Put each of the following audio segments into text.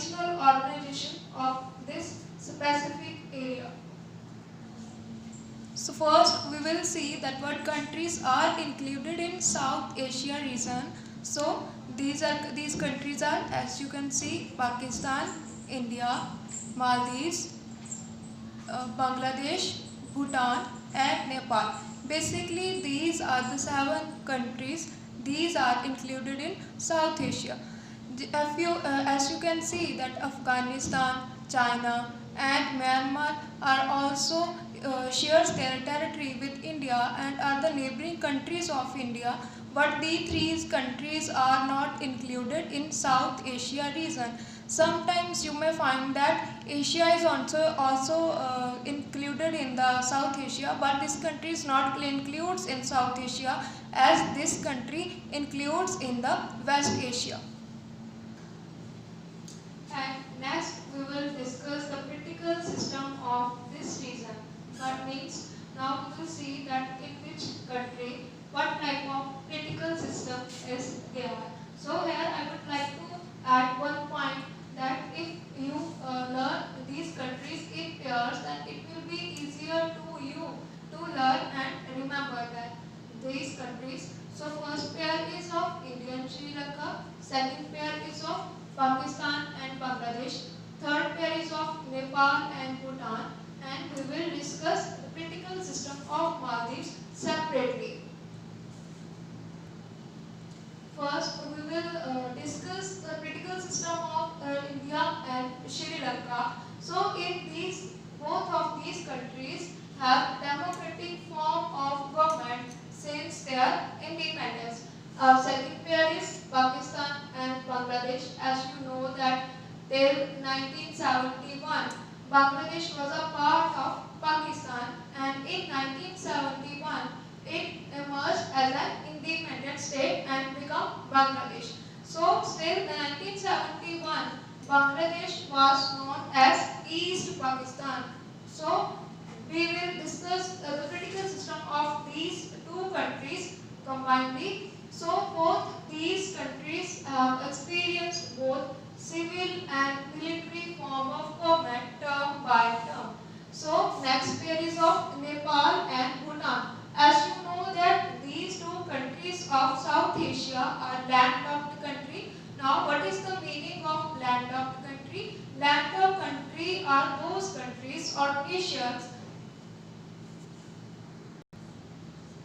regional organization of this specific area. So first we will see that what countries are included in South Asia region. So these countries are, as you can see, Pakistan, India, Maldives, Bangladesh, Bhutan and Nepal. Basically these are the 7 countries. These are included in South Asia. As you can see that Afghanistan, China and Myanmar are also shares their territory with India and are the neighboring countries of India, but these 3 countries are not included in South Asia region. Sometimes you may find that Asia is also included in the South Asia, but this country is not includes in South Asia, as this country includes in the West Asia. And next we will discuss the political system of this region. That means now we will see that in which country what type of political system is there. So here I would like to add one point, that if you learn these countries in pairs, then it will be easier to you to learn and remember that these countries. So first pair is of India and Sri Lanka, second pair is of Pakistan and Bangladesh, third pair is of Nepal and Bhutan, and we will discuss the political system of Maldives separately. First, we will discuss the political system of India and Sri Lanka. So, in both of these countries have democratic form of government since their independence. Second pair is Pakistan and Bangladesh. As you know that till 1971, Bangladesh was a part of Pakistan, and in 1971 it emerged as an independent state and became Bangladesh. So still 1971 Bangladesh was known as East Pakistan. So we will discuss the political system of these 2 countries combinedly. So both these countries have experienced both civil and military form of government term by term. So next pair is of Nepal and Bhutan. As you know that these 2 countries of South Asia are landlocked country. Now what is the meaning of landlocked country? Landlocked country are those countries or nations.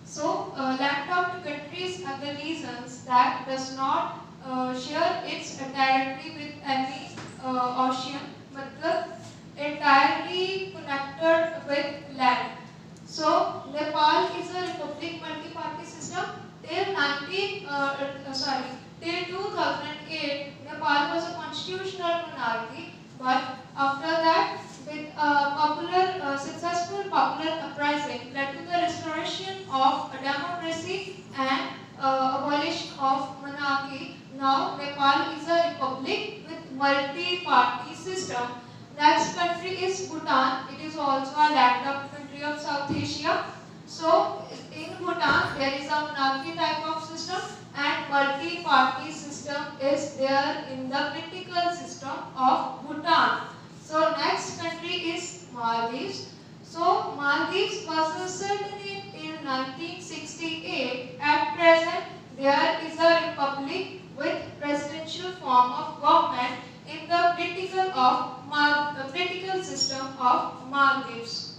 So landlocked countries are the regions that does not share its territory with any ocean, but entirely connected with land. So Nepal is a republic multi-party system. Till 2008, Nepal was a constitutional monarchy, but after that, with successful popular uprising led to the restoration of democracy and abolition of monarchy. Now Nepal is a republic with multi-party system. Next country is Bhutan. It is also a landlocked country of South Asia. So in Bhutan there is a monarchy type of system, and multi-party system is there in the political system of Bhutan. So next country is Maldives. So Maldives was settled in 1968. At present there is a republic with presidential form of government in the political system of Maldives.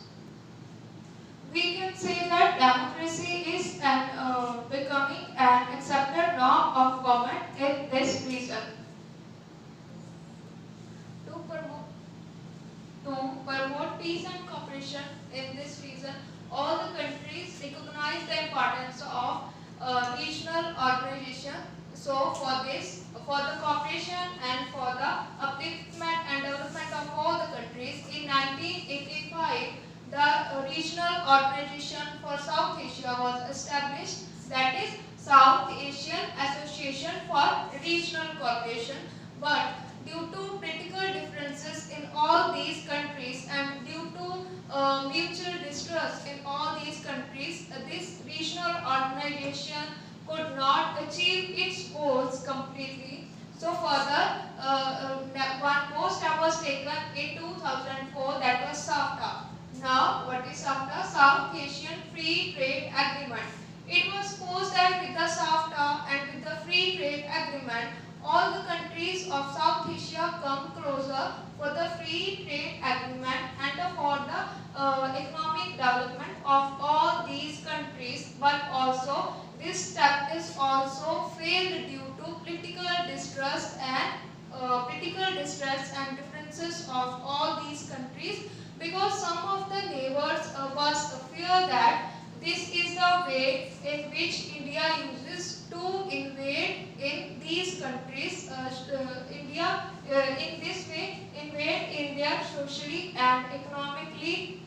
We can say that democracy is becoming an accepted norm of government in this region. To promote peace and cooperation in this region, all the countries recognize the importance of regional organization. So for the cooperation and for the upliftment and development of all the countries, in 1985, the regional organization for South Asia was established, that is South Asian Association for Regional Cooperation. But due to political differences in all these countries and due to mutual distrust in all these countries, this regional organization could not achieve its goals completely. So further, come closer for the free trade agreement and for the economic development of all these countries, but also this step is also failed due to political distress and differences of all these countries, because some of the neighbors was fear that this is the way in which India uses to invade in these countries. In this way invade India socially and economically,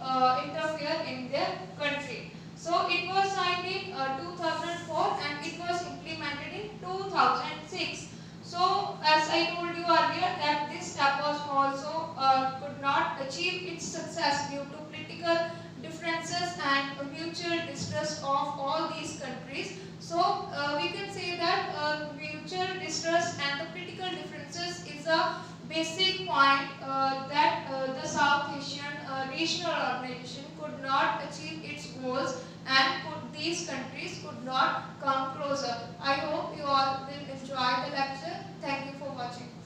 interfere in their country. So it was signed in 2004 and it was implemented in 2006. So as I told you earlier that this step was also could not achieve its success due to political differences and mutual distrust of all these countries. So we can say that mutual distrust and the political differences is a basic point that the South Asian regional organization could not achieve its goals, and these countries could not come closer. I hope you all will enjoy the lecture. Thank you for watching.